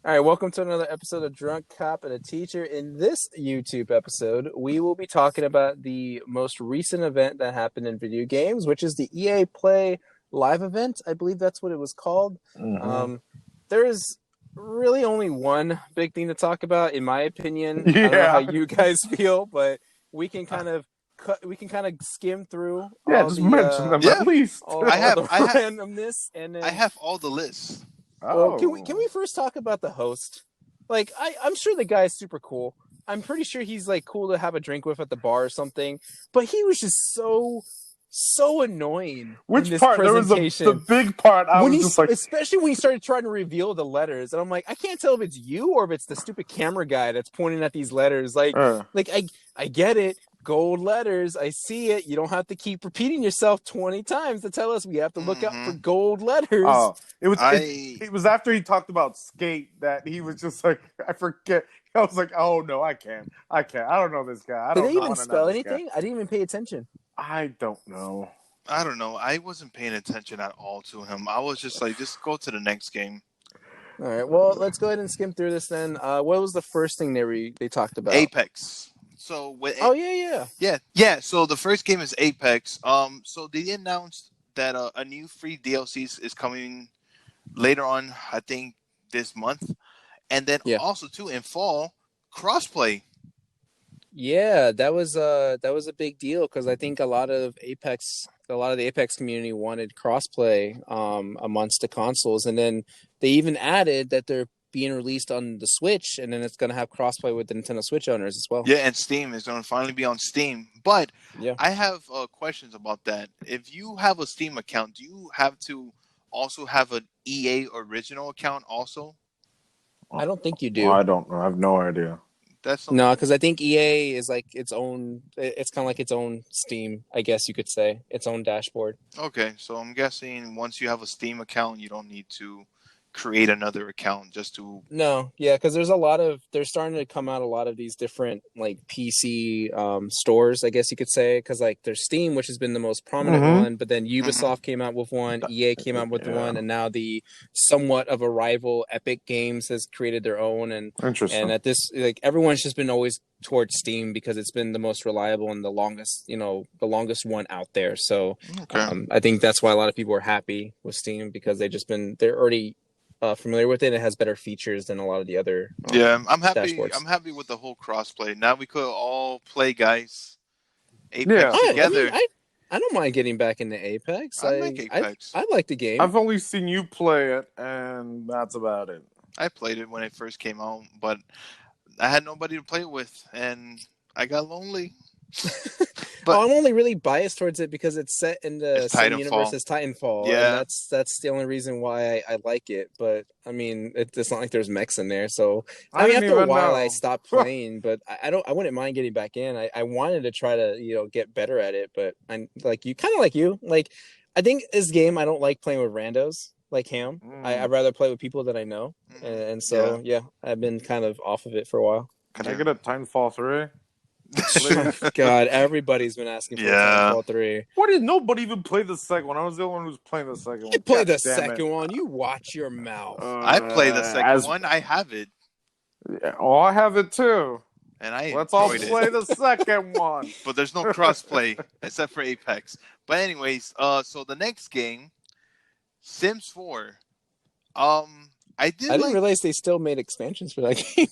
All right, welcome to another episode of Drunk Cop and a Teacher. In this YouTube episode, we will be talking about the most recent event that happened in video games, which is the EA Play live event. I believe that's what it was called. Mm-hmm. Um, there's really only one big thing to talk about, in my opinion. I don't know how Yeah. you guys feel, but we can kind of skim through Yeah, all just the mention them at Yeah, least. all the randomness, and I then have all the lists. well, can we Oh. first talk about the host? Like, I'm sure the guy's super cool. I'm pretty sure he's like cool to have a drink with at the bar or something. But he was just so annoying in Which this part? There was the presentation. big part. I When was he, just like, especially when he started trying to reveal the letters, and I'm like, I can't tell if it's you or if it's the stupid camera guy that's pointing at these letters. Like I get it. Gold letters. I see it. You don't have to keep repeating yourself 20 times to tell us we have to look out for gold letters. oh, it was I it was after he talked about skate that he was just like, I forget. I was like, oh no, I can't. I don't know this guy. I Did don't they even want to know spell this anything? I didn't even pay attention. guy. I don't know. I don't know. I wasn't paying attention at all to him. I was just like, just go to the next game. All right. Well, let's go ahead and skim through this then. What was the first thing they talked about? Apex. So with Oh yeah. yeah. So the first game is Apex. So they announced that a new free DLC is coming later on. I think this month, and then Yeah. also too in fall crossplay. Yeah, that was a big deal because I think a lot of the Apex community wanted crossplay amongst the consoles, and then they even added that they're being released on the Switch, and then it's going to have crossplay with the Nintendo Switch owners as well. Yeah, and Steam is going to finally be on Steam. But Yeah. I have questions about that. If you have a Steam account, do you have to also have an EA original account also? I don't think you Well, do. I don't know. I have no idea. That's something. No, because I think EA is like its own. It's kind of like its own Steam, I guess you could say, its own dashboard. Okay, so I'm guessing once you have a Steam account, you don't need to create another account just to. No, yeah, because there's starting to come out a lot of these different like PC stores, I guess you could say, because like there's Steam, which has been the most prominent Mhm. one, but then Ubisoft came out with one, EA came out with Yeah. one, and now the somewhat of a rival Epic Games has created their own, and Interesting. at this like everyone's just been always towards Steam because it's been the most reliable and the longest one out there. So Okay. I think that's why a lot of people are happy with Steam because they're already familiar with it. It has better features than a lot of the other Yeah, I'm happy. dashboards. I'm happy with the whole crossplay. Now we could all play, guys. Apex Yeah. together. I don't mind getting back into Apex. I like Apex. I like the game. I've only seen you play it, and that's about it. I played it when it first came out, but I had nobody to play with, and I got lonely. But I'm only really biased towards it because it's set in the It's same Titanfall. universe as Titanfall. Yeah. And that's the only reason why I like it. But I mean, it's not like there's mechs in there. So I mean, didn't after a even while, know. I stopped playing. But I wouldn't mind getting back in. I wanted to try to get better at it. But I'm like you, kind of like you. Like I think this game, I don't like playing with randos like Ham. I'd rather play with people that I know. And so yeah, I've been kind of off of it for a while. Can I get a Titanfall 3? God, everybody's been asking for Yeah. Titanfall 3. Why did nobody even play the second one? I was the only one who was playing the second one. You play God the damn second it. one. You watch your mouth. I play the second as- one. I have it, Oh, I have it too. and I Let's all enjoyed play it. the second one. But there's no crossplay except for Apex. But anyways, so the next game, Sims 4. I didn't realize they still made expansions for that game.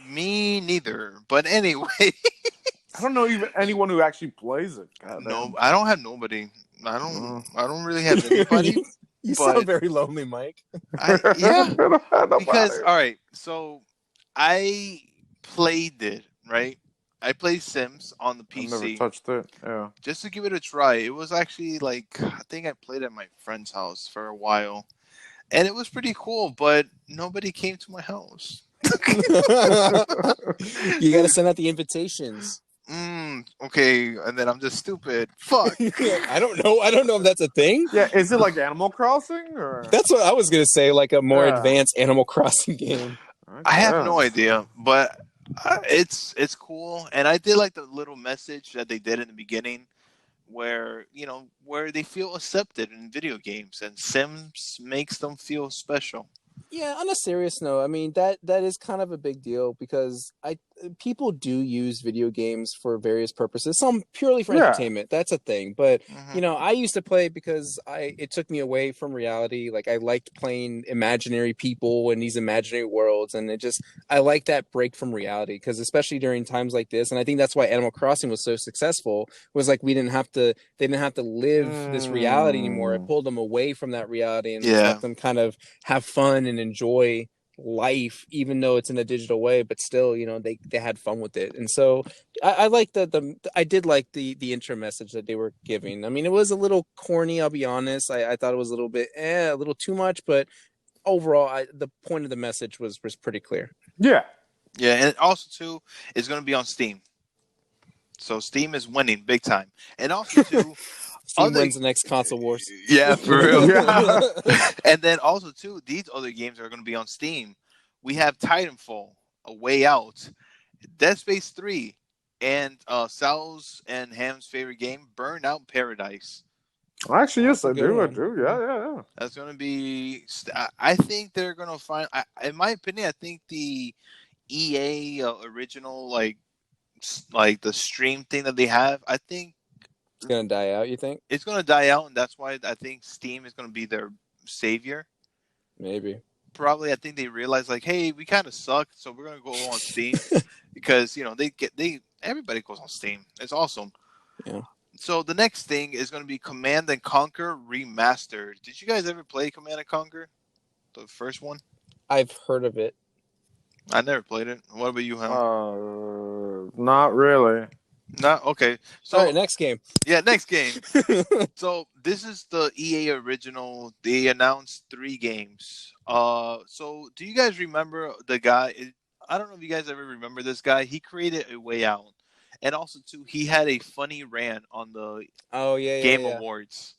Me neither. But anyway, I don't know even anyone who actually plays it. God no, damn. I don't have nobody. I don't really have anybody. You But- sound very lonely, Mike. Yeah, I don't have nobody. because all right, so I played it, right? I played Sims on the I've never PC touched it. Yeah. just to give it a try. It was actually like I think I played at my friend's house for a while, and it was pretty cool. But nobody came to my house. You got to send out the invitations. Okay, and then I'm just stupid. Fuck. I don't know. I don't know if that's a thing. Yeah, is it like Animal Crossing or? That's what I was gonna say. Like a more Yeah. advanced Animal Crossing game. I have no guess. idea, but it's cool, and I did like the little message that they did in the beginning, where where they feel accepted in video games, and Sims makes them feel special. Yeah, on a serious note, I mean that is kind of a big deal because I people do use video games for various purposes. Some purely for Yeah. entertainment. That's a thing. But Hmm. I used to play because I it took me away from reality. Like I liked playing imaginary people in these imaginary worlds, and I like that break from reality because especially during times like this, and I think that's why Animal Crossing was so successful. Was like they didn't have to live this reality anymore. It Mm. pulled them away from that reality and just let Yeah. them kind of have fun and enjoy life, even though it's in a digital way. But still, they had fun with it, and so I like the I did like the intro message that they were giving. I mean, it was a little corny. I'll be honest. I thought it was a little bit a little too much, but overall, the point of the message was pretty clear. Yeah. Yeah, and also too, it's going to be on Steam. So Steam is winning big time. And also too, Steam other wins the next console wars. yeah, for real. Yeah. And then also too, these other games are going to be on Steam. We have Titanfall, A Way Out, Dead Space 3, and Sal's and Ham's favorite game, Burnout Paradise. Actually, Oh, yes, that's a I good do. I one. do. Yeah, yeah, yeah. That's going to be. I think they're going to find. In my opinion, I think the EA original like the stream thing that they have, I think It's gonna die out. You think? it's going to die out, and that's why I think Steam is going to be their savior. Maybe. Probably, I think they realize like, hey, we kind of suck, so we're going to go on Steam because they everybody goes on Steam. It's awesome. Yeah. So the next thing is going to be Command and Conquer Remastered. Did you guys ever play Command and Conquer, the first one? I've heard of it. I never played it. What about you, Ham? Not really. Not okay. So All right, next game. yeah, next game. So this is the EA original. They announced 3 games. So do you guys remember the guy? I don't know if you guys ever remember this guy. He created A Way Out, and also too, he had a funny rant on the Oh yeah, yeah, Game yeah, Awards,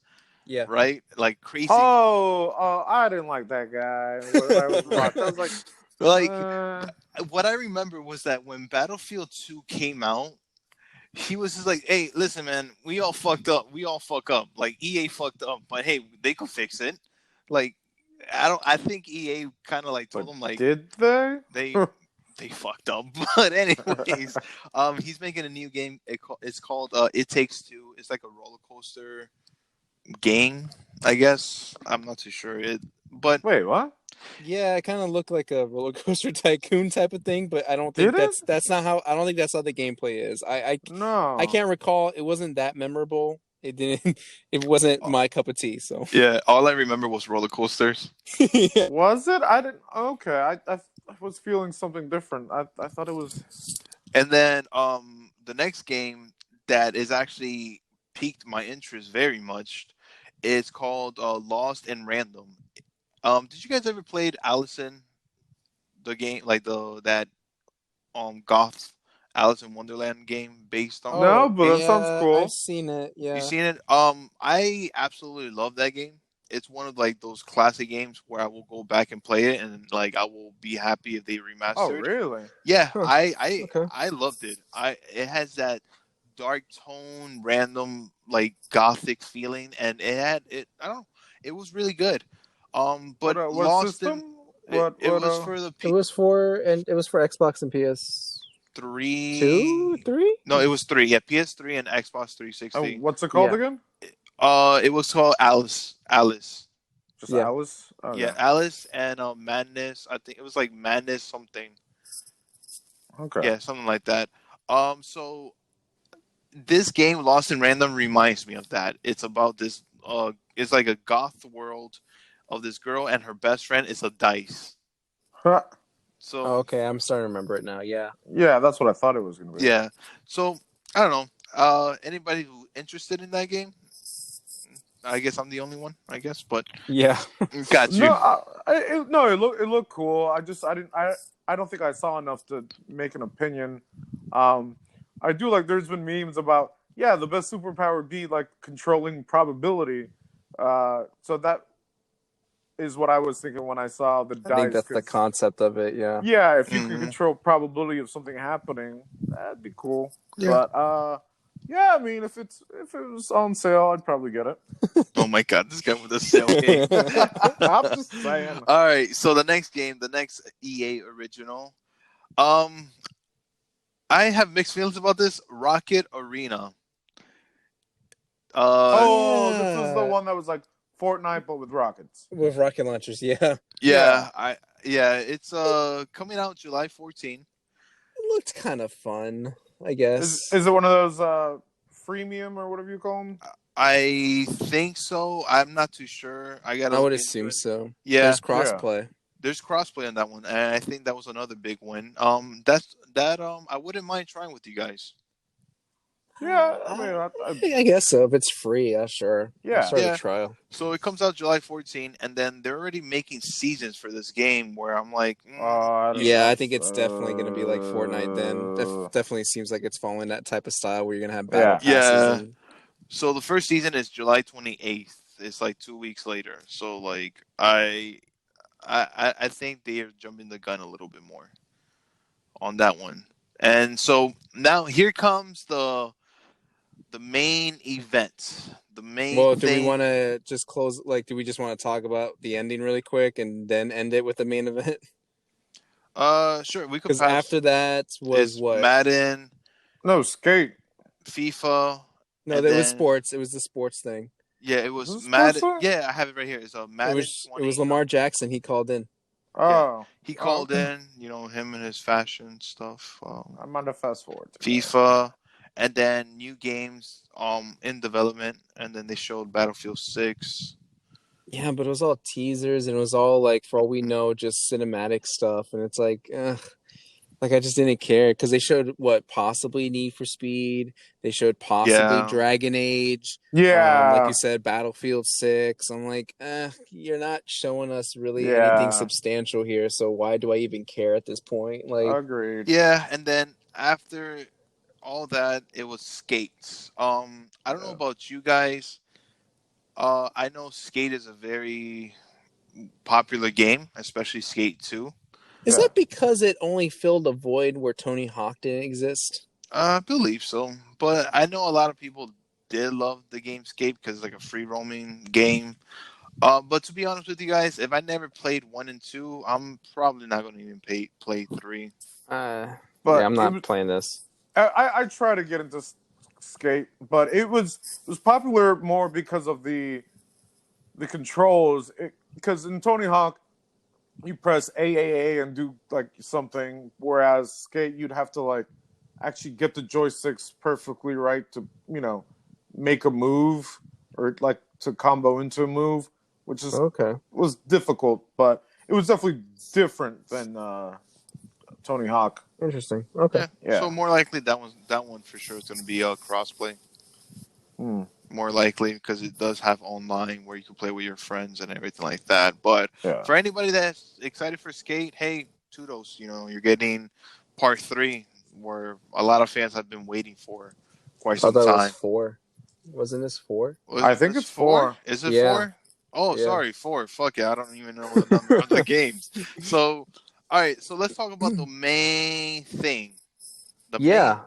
yeah. right? Like crazy. Oh, I didn't like that guy. I was watching. I was like, Like what I remember was that when Battlefield 2 came out, he was just like, "Hey, listen, man, we all fucked up. We all fuck up. Like EA fucked up, but hey, they could fix it." Like, I don't. I think EA kind of like told but him like did they? they fucked up. But anyways, he's making a new game. It's called It Takes Two. It's like a roller coaster game, I guess. I'm not too sure but Wait, what? Yeah, it kind of looked like a roller coaster tycoon type of thing, but I don't think Did it? that's not how I don't think that's how the gameplay is. I No. can't recall. It wasn't that memorable. It didn't. It wasn't my cup of tea. So yeah, all I remember was roller coasters. yeah. Was it? I didn't. Okay, I was feeling something different. I thought it was. And then the next game that is actually piqued my interest very much is called Lost in Random. Did you guys ever played Allison, the game like that goth Alice in Wonderland game based on? No, Oh but that sounds yeah, I've cool. seen it. You Yeah. seen it? I absolutely love that game. It's one of like those classic games where I will go back and play it, and like I will be happy if they Oh, remastered. really? Yeah, Huh. Okay. I loved it. It has that dark tone, random like gothic feeling, and I don't know, it was really good. But What Lost in system? it was for the It was for Xbox and PS2, 3. 3. No, it was 3. Yeah, PS3 and Xbox 360. What's it called Yeah. again? It was called Alice. Alice. Just Yeah. Alice. Okay. Yeah, Alice and Madness. I think it was like Madness something. Okay. Yeah, something like that. So this game, Lost in Random, reminds me of that. It's about this. It's like a goth world of this girl and her best friend is a dice. Huh. So Oh, okay, I'm starting to remember it now. Yeah. Yeah, that's what I thought it was gonna be. yeah. So I don't know. Anybody who interested in that game? I guess I'm the only one. I guess, but Yeah. got you. No, it looked cool. I didn't. I don't think I saw enough to make an opinion. I do like. There's been memes about the best superpower be like controlling probability. So that is what I was thinking when I saw the dice. I think that's the concept of it. Yeah. Yeah, if you could Mhm. control probability of something happening, that'd be cool. Yeah. But Yeah, I mean, if it was on sale, I'd probably get it. Oh my god, this guy with the sale game. I'm just saying. All right, so the next game, the next EA original. Um, I have mixed feelings about this. Rocket Arena. Oh, this is the Yeah, one that was like Fortnite but with rockets. with rocket launchers. Yeah, Yeah. It's coming out July 14th. it looked kind of fun, I Is guess. is it one of those freemium or whatever you call them? I think so. I'm not too sure. I gotta I would look into assume it. so. Yeah, There's Yeah. crossplay. there's crossplay on that one, and I think that was another big win. I wouldn't mind trying with you guys. Yeah, I mean, I guess so. If it's free, yeah, sure. I'll yeah. start a Yeah. trial. So it comes out July 14th, and then they're already making seasons for this game. Where I'm like, I don't Yeah, know. I think it's definitely going to be like Fortnite then. Definitely seems like it's following that type of style where you're going to have battle Yeah. passes yeah. and So the first season is July 28th. It's like 2 weeks later. So like I think they are jumping the gun a little bit more on that one. And so now here comes the main event. The main well, do we thing. want to just close like do we just want to talk about the ending really quick and then end it with the main event? Sure, we could Cuz pass. after that was Is what? Madden, No, Skate. FIFA, No, and that was then sports. It was the sports thing. yeah, it Is was this sports Madden. thing? Yeah, I have it right here. It's a Madden It was 20. Lamar Jackson he called in. Yeah, Oh. he Oh, called okay. in. Him and his fashion stuff. I'm on the fast forward to that. FIFA, and then new games in development, and then they showed Battlefield 6. Yeah, but it was all teasers and it was all like for all we know just cinematic stuff and it's like like I just didn't care because they showed what possibly Need for Speed, they showed possibly Yeah, Dragon Age, like you Yeah. said, Battlefield 6. I'm like, you're not showing us really anything Yeah. substantial here, so why do I even care at this point? Like, Agreed. yeah, and then after all that, it was Skate. I don't know Yeah. about you guys. I know Skate is a very popular game, especially Skate 2. is Yeah. that because it only filled a void where Tony Hawk didn't exist? I believe so, but I know a lot of people did love the game Skate because it's like a free roaming game. But to be honest with you guys, if I never played 1 and 2, I'm probably not going to even play 3. Yeah, But I'm it not was. playing this. I try to get into Skate, but it was popular more because of the controls. Because in Tony Hawk, you press AAA and do like something, whereas Skate you'd have to like actually get the joysticks perfectly right to make a move or like to combo into a move, which Okay, was difficult, but it was definitely different than Tony Hawk. interesting. Okay. Yeah, so Yeah. more likely that one for sure is going to be a crossplay. Hmm. More likely because it does have online where you can play with your friends and everything like that. But Yeah. for anybody that's excited for Skate, hey, kudos! You're getting part 3, where a lot of fans have been waiting for quite I thought some that was time. 4. Wasn't this 4? Was I think this it's 4? 4. Is it Yeah, 4? Oh, yeah. sorry, 4. Fuck it, I don't even know the number of the games. So, all right, so let's talk about the main thing. The main Yeah.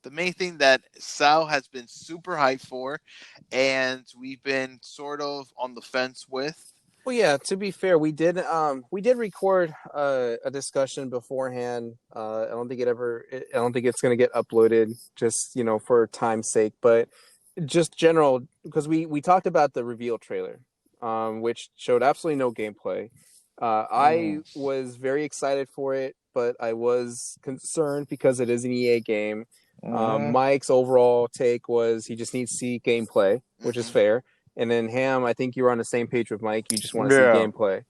the main thing that Sal has been super hyped for, and we've been sort of on the fence with. Well, yeah, to be fair, we did record a discussion beforehand. I don't think it's going to get uploaded just, for time's sake, but just general because we talked about the reveal trailer, which showed absolutely no gameplay. I Mm. was very excited for it, but I was concerned because it is an EA game. Hmm. Mike's overall take was he just needs to see gameplay, which is Mm-hmm. fair. And then Ham, I think you were on the same page with Mike. You just want to see Yeah. gameplay.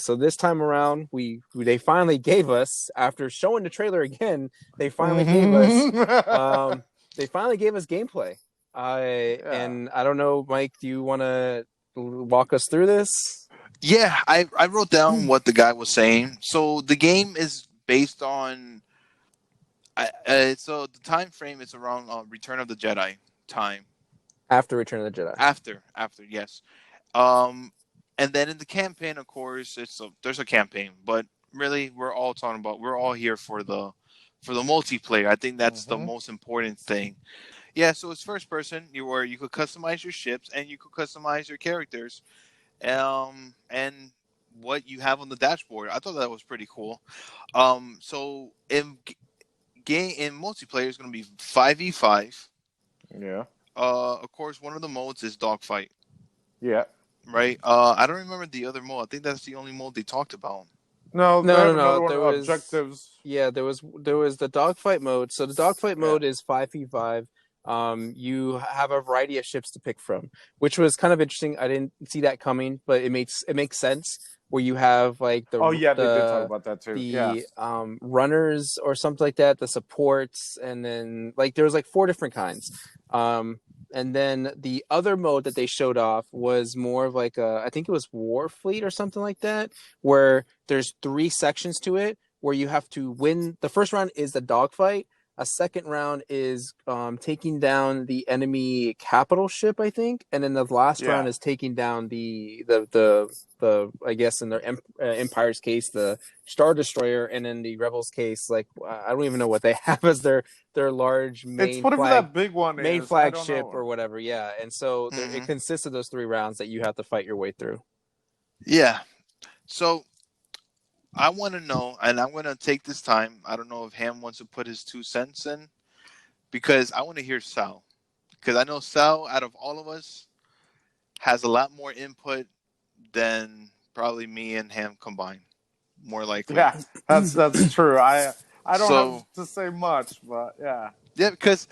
So this time around, they finally gave us after showing the trailer again. They finally gave us Mhm. um, they finally gave us gameplay. Yeah. And I don't know, Mike. Do you want to walk us through this? Yeah, I wrote down what the guy was saying. So the game is based on. So the time frame is around Return of the Jedi time. After Return of the Jedi. After, yes. Um, and then in the campaign, of course, there's a campaign, but really, we're all here for the multiplayer. I think that's the Hmm. most important thing. Yeah, so it's first person. You could customize your ships and you could customize your characters, and what you have on the dashboard. I thought that was pretty cool. So in multiplayer is going to be 5v5. Yeah. Of course, one of the modes is dogfight, Yeah. right? I don't remember the other mode. I think that's the only mode they talked about. No, they No, have no, no. another one. There was Objectives. yeah, there was the dogfight mode. So the dogfight Yeah. mode is 5v5. You have a variety of ships to pick from, which was kind of interesting. I didn't see that coming, but it makes sense where you have like Oh yeah, they did talk the about that too. Yeah. the runners or something like that, the supports, and then like there was like four different kinds. And then the other mode that they showed off was more of like I think it was Warfleet or something like that, where there's three sections to it where you have to win. The first round is the dogfight. A second round is taking down the enemy capital ship, I think, and then the last Yeah. round is taking down the I guess in their Empire's case the Star Destroyer, and in the Rebels case, like I don't even know what they have as their large It's whatever that big one main is. I don't flagship know. or whatever. Yeah, and so it consists of those three rounds that you have to fight your way through. Yeah. So I want to know, and I'm going to take this time. I don't know if Ham wants to put his 2 cents in, because I want to hear Sal. Because I know Sal, out of all of us, has a lot more input than probably me and Ham combined. More likely. Yeah, that's true. I don't So have to say much, but yeah. yeah, because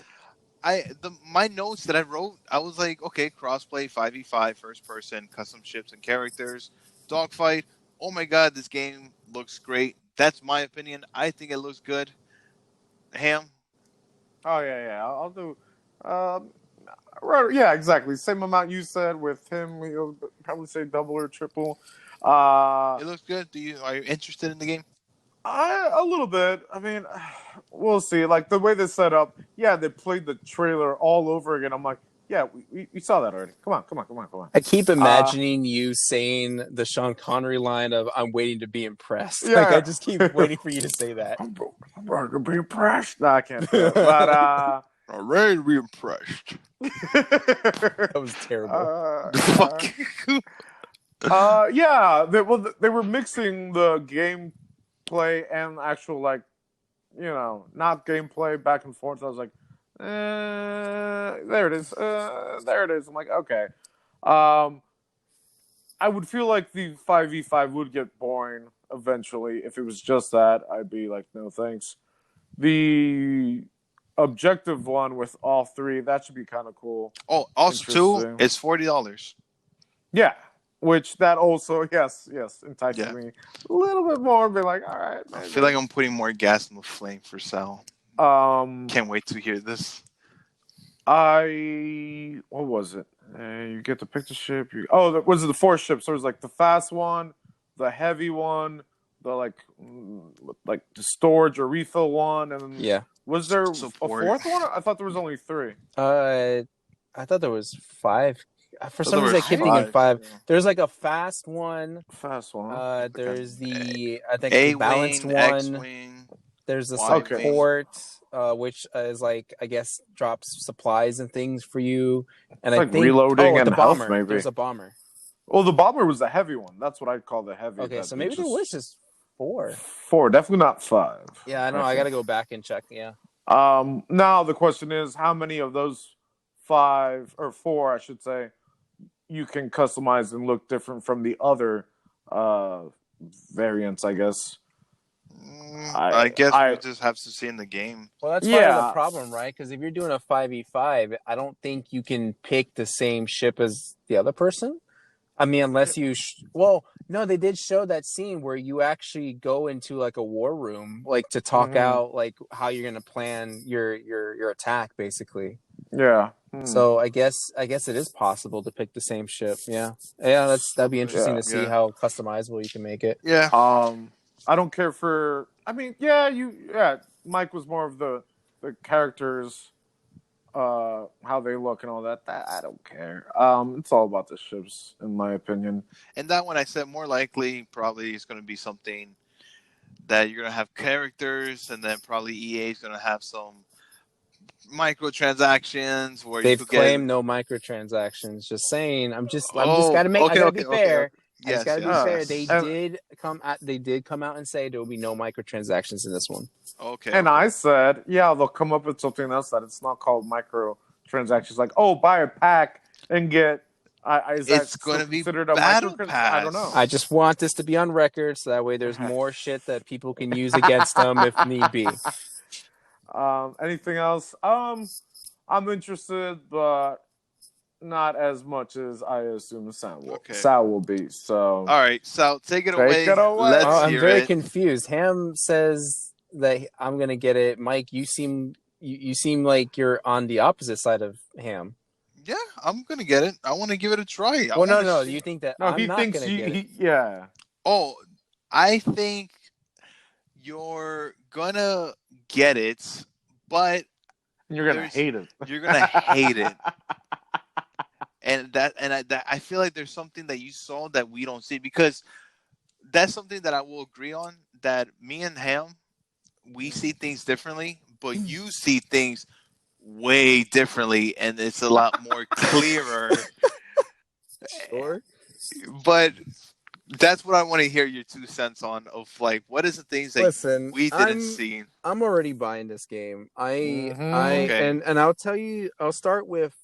my notes that I wrote, I was like, okay, crossplay, 5v5, first person, custom ships and characters, dogfight. Oh my god, this game looks great. That's my opinion. I think it looks good. Ham? Oh yeah. I'll do. Right, yeah, exactly. Same amount you said with him. He'll probably say double or triple. It looks good. Are you interested in the game? A little bit. I mean, we'll see. Like the way they set up, yeah, they played the trailer all over again. I'm like, yeah, we saw that already. Come on. I keep imagining you saying the Sean Connery line of "I'm waiting to be impressed." Yeah. Like I just keep waiting for you to say that. I'm going to be impressed. No, I can't do it. But I'm ready to be impressed. That was terrible. Fuck. Yeah, they were mixing the gameplay and actual, like, not gameplay back and forth. I was like, there it is. There it is. I'm like, okay. I would feel like the 5v5 would get boring eventually. If it was just that, I'd be like, no thanks. The objective one with all three, that should be kind of cool. Oh, also too, it's $40. Yeah, which that also, yes, entices me a little bit more. Be like, all right. Maybe. I feel like I'm putting more gas in the flame for Sal. Can't wait to hear this. What was it? You get to pick the ship. Was it the 4 ships? So it was like the fast one, the heavy one, the like the storage or refill one, and Yeah. Was there Support. a 4th one? I thought there was only 3. I thought there was 5. For some reason, I keep thinking 5. There's like a fast one. Fast one. There's the I think A the balanced wing, one. X-wing. There's the Y support, which is like I guess drops supplies and things for you. And it's I like think reloading and the bomber. health, maybe. There's a bomber. Well, the bomber was the heavy one. That's what I'd call the heavy. Okay, so maybe there was just 4. 4, definitely not 5. Yeah, I know. I got to go back and check. Yeah. Now the question is, how many of those 5 or 4, I should say, you can customize and look different from the other variants? I guess. I guess we'll just have to see in the game. Well, that's part of the problem, right? Because if you're doing a 5v5, I don't think you can pick the same ship as the other person. I mean, unless you... Well, no, they did show that scene where you actually go into like a war room, like to talk out like how you're going to plan your attack, basically. Yeah. So I guess it is possible to pick the same ship. Yeah. That'd be interesting to see how customizable you can make it. Yeah. I don't care for. I mean, Mike was more of the characters, how they look and all that. I don't care. It's all about the ships, in my opinion. And that one I said more likely probably is going to be something that you're going to have characters, and then probably EA is going to have some microtransactions where you They've could get. claimed no microtransactions. Just saying. I'm just Oh, gotta make. I okay, gotta be okay, okay, fair. okay. I just Yes, gotta be yes, fair. yes. They did come out and say there will be no microtransactions in this one. Okay, and okay. I said, yeah, they'll come up with something else that it's not called microtransactions. Like, oh, buy a pack and get. Is that It's still gonna be considered a Battle I don't know. I Pass. just want this to be on record, so that way there's more shit that people can use against them if need be. Anything else? I'm interested, but not as much as I assume Okay. Sal will be. So All right, so take it take away. it Oh, Let's away. I'm hear very it. confused. Ham says that I'm gonna get it. Mike, you seem like you're on the opposite side of Ham. Yeah, I'm gonna get it. I want to give it a try. I Well, want no, to no. see. You think that No, I'm he not thinks gonna get it? yeah. Oh, I think you're gonna get it, but You're gonna there's hate it. you're gonna hate it. I feel like there's something that you saw that we don't see, because that's something that I will agree on, that me and Ham, we see things differently, but you see things way differently, and it's a lot more clearer. Sure. But that's what I want to hear your 2 cents on, of like, what is the things that Listen, we didn't see. I'm already buying this game. Mhm. Okay. And I'll tell you. I'll start with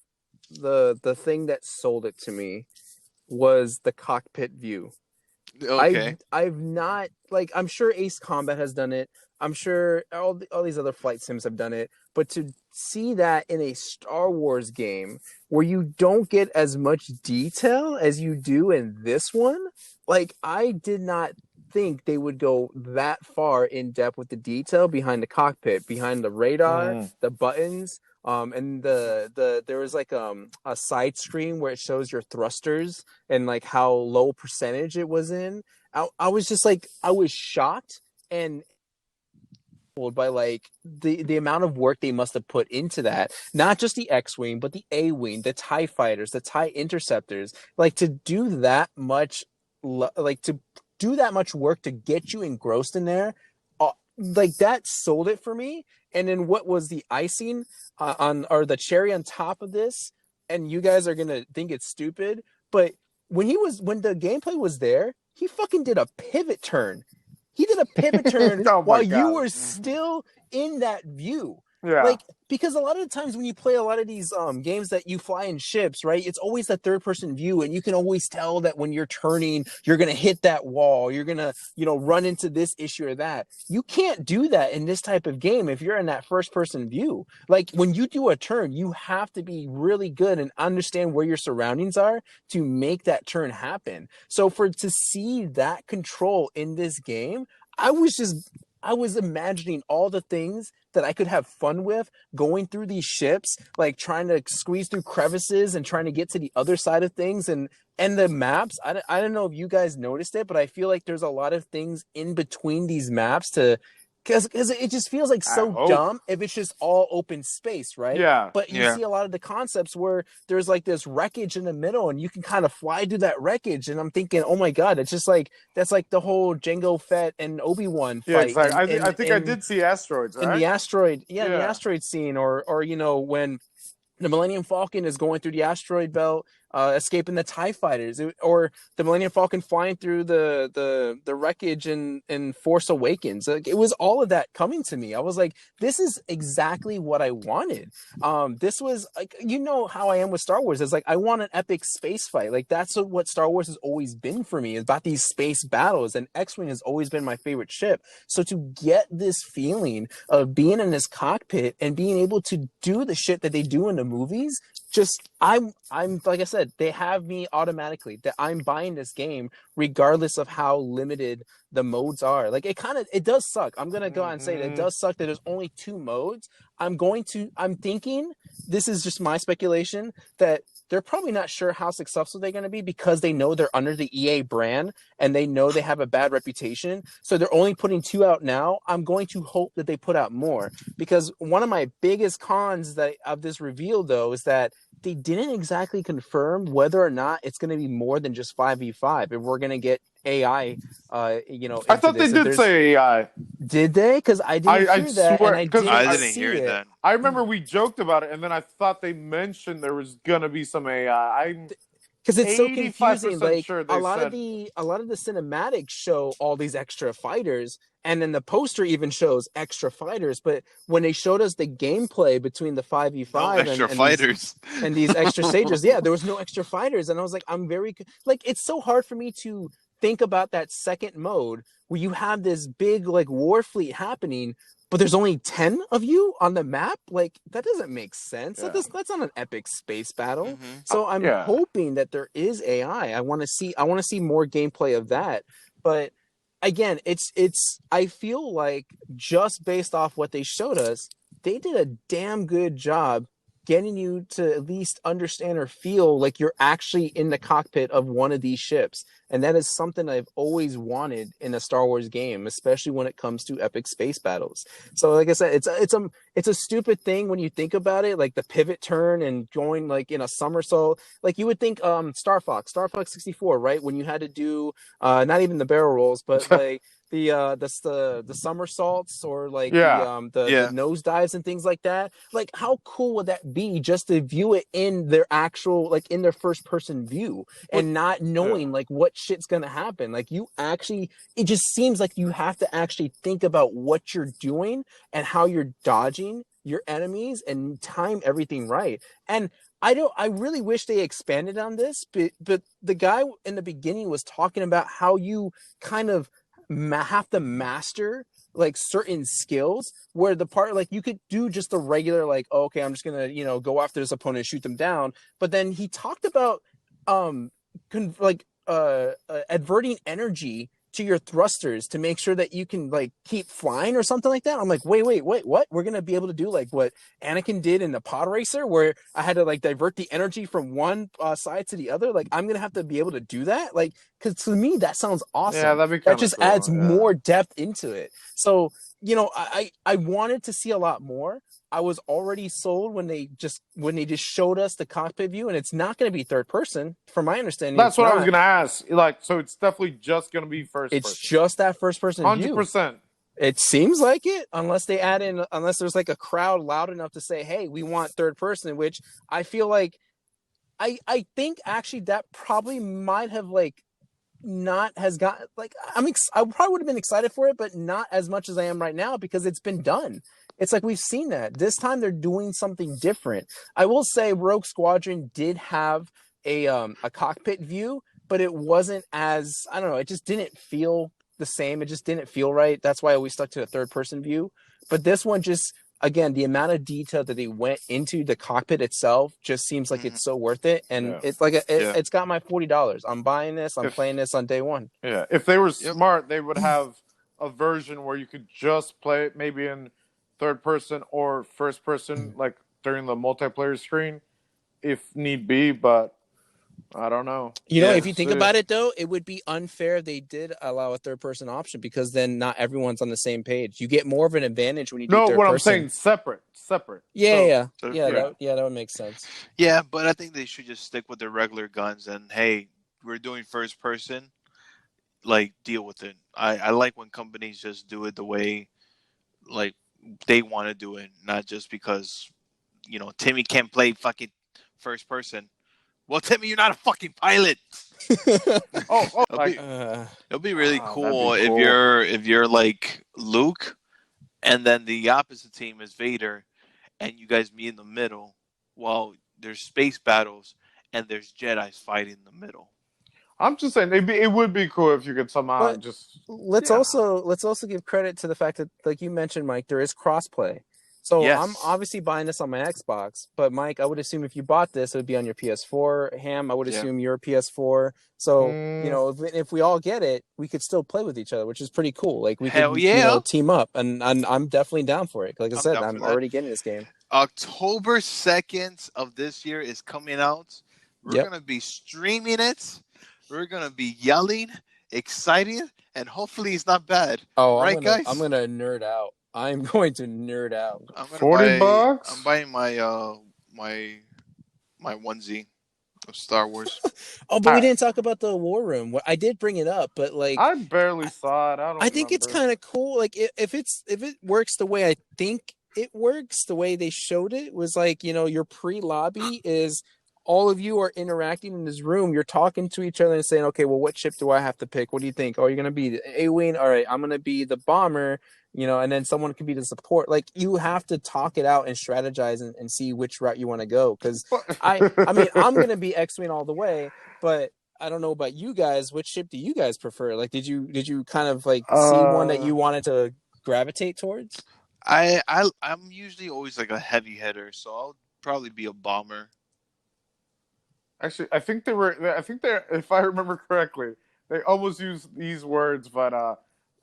the thing that sold it to me was the cockpit view. Okay. I've not, like, I'm sure Ace Combat has done it. I'm sure all these other flight sims have done it, but to see that in a Star Wars game where you don't get as much detail as you do in this one, like, I did not think they would go that far in depth with the detail behind the cockpit, behind the radar, Mm. the buttons, and there was like a side screen where it shows your thrusters and like how low percentage it was in. I was just like, I was shocked and by like the amount of work they must have put into that. Not just the X-wing, but the A-wing, the TIE fighters, the TIE interceptors. Like, to do that much, like to do that much work to get you engrossed in there, like, that sold it for me. And then what was the icing on, or the cherry on top of this? And you guys are gonna think it's stupid, but when the gameplay was there, he fucking did a pivot turn. He did a pivot turn Oh my while you God. were still in that view. Yeah. Like, because a lot of the times when you play a lot of these games that you fly in ships, right? It's always that third person view, and you can always tell that when you're turning, you're gonna hit that wall, you're gonna, run into this issue or that. You can't do that in this type of game if you're in that first person view. Like, when you do a turn, you have to be really good and understand where your surroundings are to make that turn happen. So to see that control in this game, I was imagining all the things that I could have fun with going through these ships, like trying to squeeze through crevices and trying to get to the other side of things. And the maps, I don't know if you guys noticed it, but I feel like there's a lot of things in between these maps because it just feels like I so hope. dumb if it's just all open space, right? Yeah. But you Yeah. see a lot of the concepts where there's like this wreckage in the middle and you can kind of fly through that wreckage. And I'm thinking, oh my God, it's just like, that's like the whole Jango Fett and Obi-Wan Yeah, fight. exactly. I think I did see asteroids, right? In the asteroid, in the Yeah. asteroid scene, or when the Millennium Falcon is going through the asteroid belt, escaping the TIE fighters, or the Millennium Falcon flying through the wreckage in Force Awakens. Like, it was all of that coming to me. I was like, this is exactly what I wanted. This was like, how I am with Star Wars. It's like, I want an epic space fight. Like, that's what Star Wars has always been for me, is about these space battles, and X-Wing has always been my favorite ship. So to get this feeling of being in this cockpit and being able to do the shit that they do in the movies, just I'm like I said, they have me automatically that I'm buying this game regardless of how limited the modes are. Like, it does suck. I'm gonna go out and say that it does suck that there's only 2 modes. I'm thinking, this is just my speculation, that they're probably not sure how successful they're going to be because they know they're under the EA brand and they know they have a bad reputation. So they're only putting 2 out now. I'm going to hope that they put out more, because one of my biggest cons of this reveal, though, is that they didn't exactly confirm whether or not it's going to be more than just 5v5. If we're going to get AI, I into thought they this. That did there's say AI. Did they? Because I didn't I hear that, and swear, I because didn't I didn't see hear it. that. I remember we joked about it, and then I thought they mentioned there was gonna be some AI. I'm Because it's so confusing. 85% Like sure they said. a lot of the cinematics show all these extra fighters, and then the poster even shows extra fighters. But when they showed us the gameplay between the five v No five extra fighters. and these extra sages, yeah, there was no extra fighters, and I was like, I'm very like, it's so hard for me to think about that second mode where you have this big like war fleet happening, but there's only 10 of you on the map. Like, that doesn't make sense. Yeah. That's not an epic space battle. Hmm. So I'm Yeah. hoping that there is AI. I want to see more gameplay of that. But again, I feel like just based off what they showed us, they did a damn good job getting you to at least understand or feel like you're actually in the cockpit of one of these ships. And that is something I've always wanted in a Star Wars game, especially when it comes to epic space battles. So like I said, it's a stupid thing when you think about it, like the pivot turn and going like in a somersault. Like you would think Star Fox 64, right? When you had to do not even the barrel rolls, but like the somersaults or like Yeah. Yeah. the nose dives and things like that. Like, how cool would that be just to view it in their actual, like, in their first person view and not knowing like what shit's gonna happen? Like, you actually, it just seems like you have to actually think about what you're doing and how you're dodging your enemies and time everything right. And I really wish they expanded on this, but the guy in the beginning was talking about how you kind of have to master like certain skills, where the part like you could do just the regular like, oh, okay, I'm just gonna go after this opponent and shoot them down. But then he talked about um adverting energy to your thrusters to make sure that you can like keep flying or something like that. I'm like, wait, what? We're gonna be able to do like what Anakin did in the pod racer, where I had to like divert the energy from one side to the other. Like, I'm gonna have to be able to do that. Like, because to me that sounds Yeah, awesome. that'd be That kind of just cool. adds Yeah. more depth into it. So I wanted to see a lot more. I was already sold when they just showed us the cockpit view, and it's not going to be third person. From my understanding, That's it's what I was not. gonna ask. Like, so it's definitely just gonna be first It's person. just that first person view. 100%. It seems like it, unless they add in, unless there's like a crowd loud enough to say, "Hey, we want third person," which I feel like I think actually that probably might have like not has got like I probably would have been excited for it, but not as much as I am right now because it's been done. It's like we've seen that. This time they're doing something different. I will say Rogue Squadron did have a cockpit view, but it wasn't as, I don't know, it just didn't feel the same. It just didn't feel right. That's why I always stuck to the third person view. But this one just, again, the amount of detail that they went into the cockpit itself just seems like Hmm. it's so worth it. And Yeah. it's like Yeah. it's got my $40. I'm buying this. I'm If playing this on day one. Yeah, if they were Yep. smart, they would have a version where you could just play it maybe in third person or first person, like during the multiplayer screen, if need be. But I don't know. Yeah. If We'll you think see. about it, though, it would be unfair if they did allow a third person option, because then not everyone's on the same page. You get more of an advantage when you do No, third what I'm person. saying, separate. Yeah. So, That would make sense. Yeah, but I think they should just stick with their regular guns and hey, we're doing first person, like deal with it. I like when companies just do it the way like they want to do it, not just because Timmy can't play fucking first person. Well, Timmy, you're not a fucking pilot. Oh, It'll like be it'll be really that'd cool be if cool. you're like Luke, and then the opposite team is Vader, and you guys meet in the middle while there's space battles and there's Jedi's fighting in the middle. I'm just saying it would be cool if you could somehow But just let's also give credit to the fact that, like you mentioned, Mike, there is crossplay. So I'm Yes. obviously buying this on my Xbox, but Mike, I would assume if you bought this, it would be on your PS4. Ham, I would Yeah. assume your PS4. So Mm, if we all get it, we could still play with each other, which is pretty cool. Like, we Hell could yeah. team up, and I'm definitely down for it. Like I I'm said, down for I'm that. already getting this game. October 2nd of this year is coming out. We're Yep. going to be streaming it. We're going to be yelling, excited, and hopefully it's not bad. Oh, Right, guys? I'm gonna nerd out. I'm going to nerd out. I'm gonna $40. I'm buying my my onesie. of Star Wars. Oh, but we didn't talk about the war room. I did bring it up, but like I barely saw it. I I don't think it's remember. kind of cool. Like if it works the way I think it works, the way they showed it was like, your pre-lobby is all of you are interacting in this room. You're talking to each other and saying, okay, well, what ship do I have to pick? What do you think? Oh, you're gonna be the A-wing. All right, I'm gonna be the bomber. And then someone could be the support. Like you have to talk it out and strategize and see which route you want to go. Because I mean, I'm gonna be X-wing all the way, but I don't know about you guys. Which ship do you guys prefer? Like, did you kind of like see one that Uh, you wanted to gravitate towards? I'm usually always like a heavy hitter, so I'll probably be a bomber. Actually, I think they were. I think they, if I remember correctly, they almost used these words, but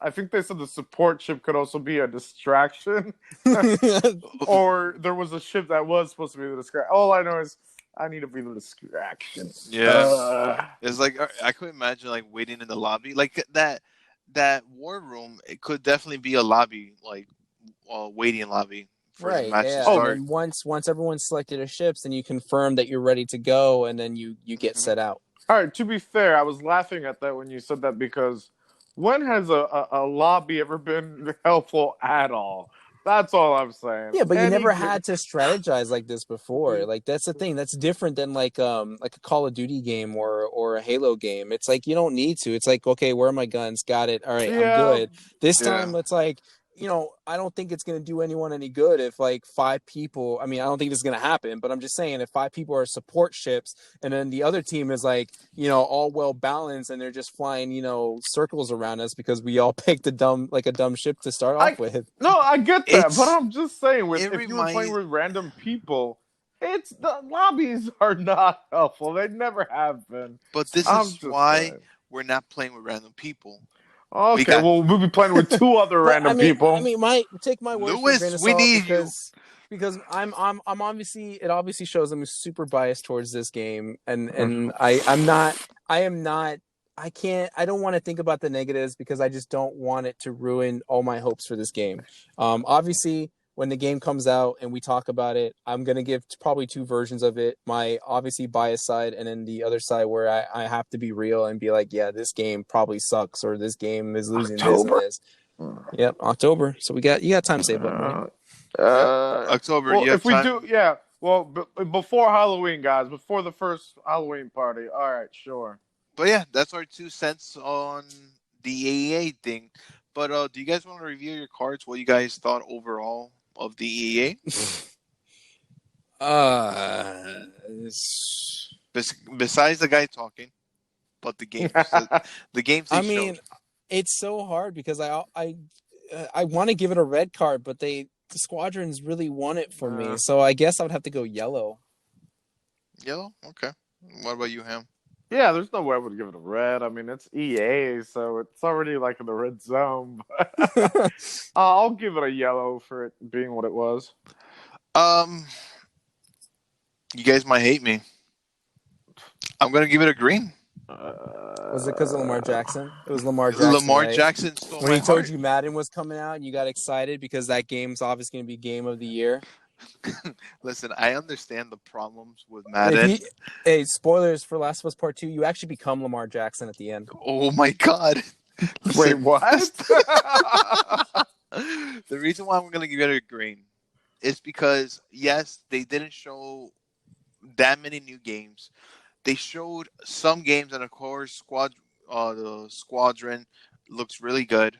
I think they said the support ship could also be a distraction, or there was a ship that was supposed to be the distraction. All I know is I need to be the distraction. Yeah, it's like I could imagine like waiting in the lobby, like that war room. It could definitely be a lobby, like waiting lobby for the Right, match to yeah. And start. then once everyone's selected their ships, then you confirm that you're ready to go, and then you get Hmm. set out. All right. To be fair, I was laughing at that when you said that because when has a lobby ever been helpful at all? That's all I'm saying. Yeah, but you Any never game. had to strategize like this before. Like that's the thing. That's different than like a Call of Duty game or a Halo game. It's like you don't need to. It's like, okay, where are my guns? Got it. All right, I'm Yeah, good. This Yeah, time it's like, I don't think it's gonna do anyone any good if like five people, I mean, I don't think this is gonna happen, but I'm just saying if five people are support ships and then the other team is like, all well balanced and they're just flying, circles around us because we all picked a dumb ship to start I off with. no, I get that, but it's I'm just saying, with it if you were playing reminds. with random people, it's the lobbies are not helpful. They never have been. But this I'm is just why saying. we're not playing with random people. We Okay, got well, we'll be playing with two other Well, I random mean, people. my take my word for a grain Lewis. of We salt need you. because I'm obviously it obviously shows I'm super biased towards this game and I am not I don't want to think about the negatives because I just don't want it to ruin all my hopes for this game. Obviously when the game comes out and we talk about it, I'm gonna give probably two versions of it. My obviously biased side and then the other side where I have to be real and be like, yeah, this game probably sucks or this game is losing this and October. this. Yep, October. So you got time saved up, man. Uh, Yep. October. well, You have if we time. do, yeah. Well, before Halloween, guys, before the first Halloween party. All right, sure. But yeah, that's our 2 cents on the EA thing. But do you guys want to review your cards? What you guys thought overall of the EA? Uh, Besides the guy talking, but the games, the games they I showed. mean, it's so hard because I want to give it a red card, but the Squadrons really won it for me. So I guess I would have to go yellow. Yellow. Okay. What about you, Ham? Yeah, there's no way I would give it a red. I mean, it's EA, so it's already like in the red zone. I'll give it a yellow for it being what it was. Um, you guys might hate me. I'm gonna give it a green. Was it because of Lamar Jackson? It was Lamar Jackson, Lamar right? Jackson stole When my he told heart. you Madden was coming out and you got excited because that game's obviously going to be game of the year. Listen, I understand the problems with And if Madden. hey, spoilers for Last of Us Part 2, you actually become Lamar Jackson at the end. Oh my god. Wait, Listen, what? the reason why I'm going to give it a green is because, yes, they didn't show that many new games. They showed some games, and of course, the Squadron looks really good,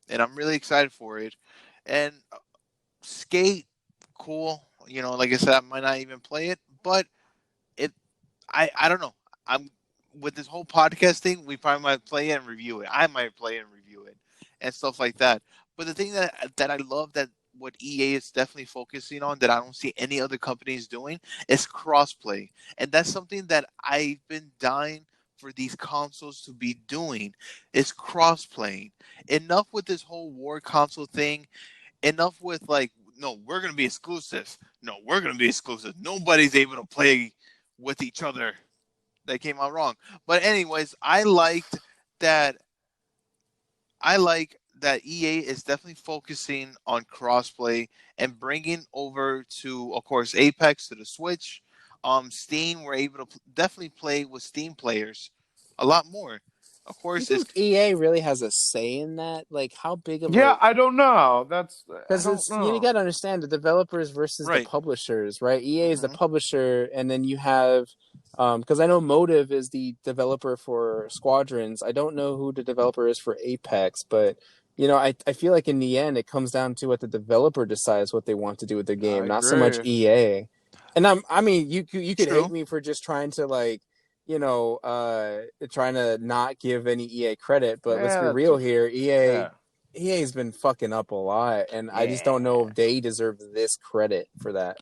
and I'm really excited for it. And Skate, cool. Like I said, I might not even play it, but I don't know. I'm with this whole podcast thing. We probably might play it and review it. I might play it and review it, and stuff like that. But the thing that I love that what EA is definitely focusing on that I don't see any other companies doing is crossplay, and that's something that I've been dying for these consoles to be doing is cross-playing. Enough with this whole war console thing. Enough with like, no, we're gonna be exclusive. No, we're gonna be exclusive. Nobody's able to play with each other. That came out wrong. But anyways, I like that EA is definitely focusing on crossplay and bringing over to, of course, Apex to the Switch. Steam were able to definitely play with Steam players a lot more. Of Do you course, it's think EA really has a say in that? Like, how big of Yeah, a I don't know. I because don't it's you know. got to understand the developers versus the right. publishers, right? EA is the Hmm. publisher, and then you have because I know Motive is the developer for Squadrons. I don't know who the developer is for Apex, but I feel like in the end it comes down to what the developer decides what they want to do with their I game, not so much agree. EA. And I mean, you could hate True. me for just trying to like trying to not give any EA credit, but let's Yeah, be that's real okay. here. Yeah. EA's been fucking up a lot, and I just don't know Yeah. if they deserve this credit for that.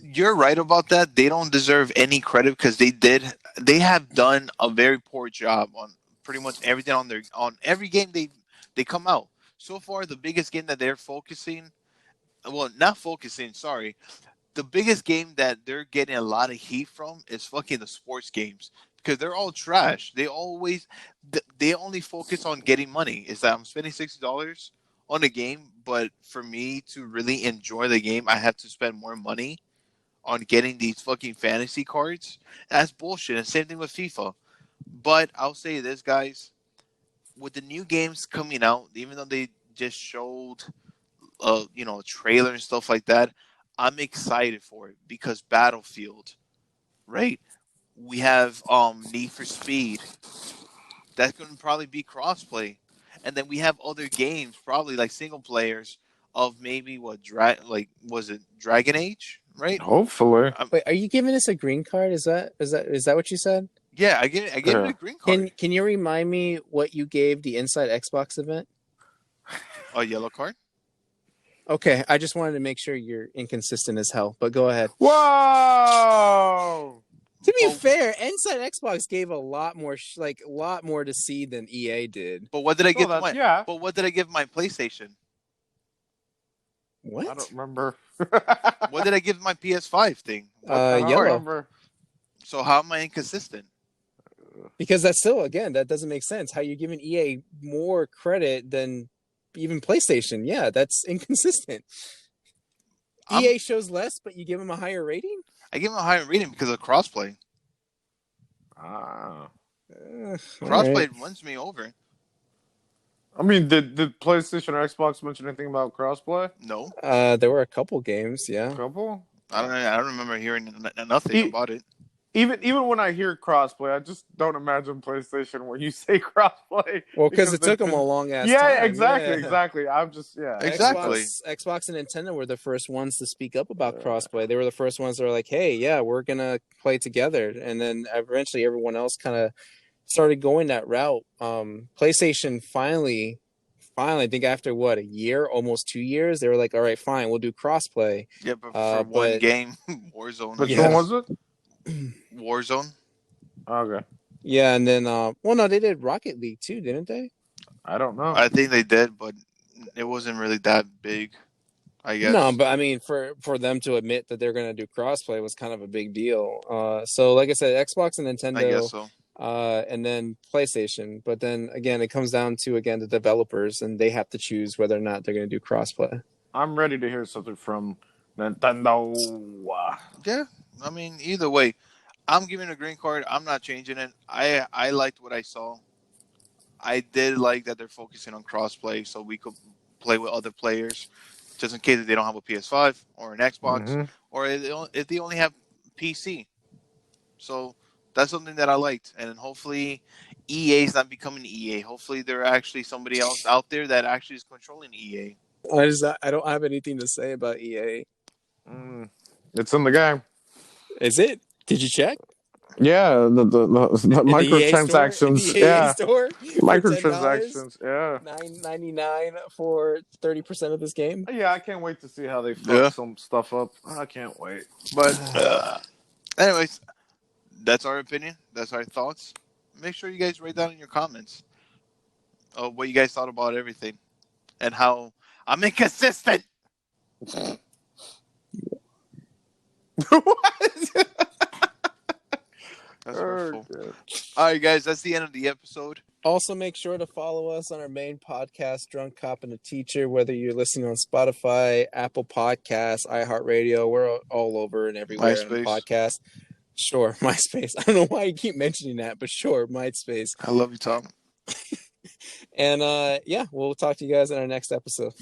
You're right about that. They don't deserve any credit because they have done a very poor job on pretty much everything on every game they come out. So far, the biggest game that they're focusing, well, not focusing, sorry, the biggest game that they're getting a lot of heat from is fucking the sports games because they're all trash. They only focus on getting money. Is that I'm spending $60 on a game, but for me to really enjoy the game, I have to spend more money on getting these fucking fantasy cards. That's bullshit. And same thing with FIFA. But I'll say this, guys, with the new games coming out, even though they just showed a trailer and stuff like that, I'm excited for it because Battlefield, right? We have Need for Speed. That's going to probably be crossplay, and then we have other games, probably like single players of maybe like was it Dragon Age, right? Hopefully. Wait, are you giving us a green card? Is that what you said? Yeah, I gave it Yeah. a green card. Can you remind me what you gave the Inside Xbox event? A yellow card. Okay, I just wanted to make sure you're inconsistent as hell, but go ahead. Whoa! To be But fair, Inside Xbox gave a lot more a lot more to see than EA did. but what did I Oh, give that's my? yeah. But what did I give my PlayStation? I What? don't remember. What did I give my PS5 thing? What I green don't card? Yellow. remember. So how am I inconsistent? Because that's still, again, that doesn't make sense. How you giving EA more credit than even PlayStation? Yeah, that's inconsistent. I'm EA shows less, but you give them a higher rating? I give them a higher rating because of crossplay. Ah. All right. Crossplay runs me over. I mean, did PlayStation or Xbox mention anything about crossplay? No, There were a couple games, yeah. Couple. I don't remember hearing nothing E- about it. even when I hear crossplay, I just don't imagine PlayStation when you say crossplay Well, because because it took them a long ass yeah, time. exactly, Yeah. exactly. I'm just yeah, Exactly. Xbox and Nintendo were the first ones to speak up about Uh, crossplay. They were the first ones that were like, "Hey, yeah, we're gonna play together," and then eventually everyone else kind of started going that route. PlayStation finally, I think after what, a year, almost 2 years, they were like, "All right, fine, we'll do crossplay." Yeah, but for one But game, Warzone, I Which one yeah, was guess. it? Warzone. Okay, yeah, and then well, no, they did Rocket League too, didn't they? I don't know. I think they did, but it wasn't really that big, I No, guess. but I mean, for them to admit that they're gonna do crossplay was kind of a big deal. So like I said, Xbox and I guess Nintendo, so. and then PlayStation. But then again, it comes down to the developers, and they have to choose whether or not they're gonna do crossplay. I'm ready to hear something from Nintendo. Yeah, I mean, either way, I'm giving a green card. I'm not changing it. I liked what I saw. I did like that they're focusing on crossplay, so we could play with other players, just in case that they don't have a PS5 or an Xbox, Mm-hmm. or if they only have PC. So that's something that I liked, and hopefully EA is not becoming EA. Hopefully there are actually somebody else out there that actually is controlling EA. I don't have anything to say about EA. It's in the game. Is it? Did you check Yeah, the in the EA store? In the microtransactions. EA Yeah, store for $10, microtransactions. Yeah. $9.99 for 30% of this game. Yeah, I can't wait to see how they fuck Yeah. some stuff up. I can't wait. But Anyways, that's our opinion. That's our thoughts. Make sure you guys write down in your comments what you guys thought about everything and how I'm inconsistent. That's hurtful. God. All right, guys, that's the end of the episode. Also, make sure to follow us on our main podcast, Drunk Cop and a Teacher, whether you're listening on Spotify, Apple Podcasts, iHeartRadio. We're all over and everywhere on MySpace. podcasts. Sure, MySpace. I don't know why you keep mentioning that, but sure, MySpace. I love you, Tom. And yeah, we'll talk to you guys in our next episode.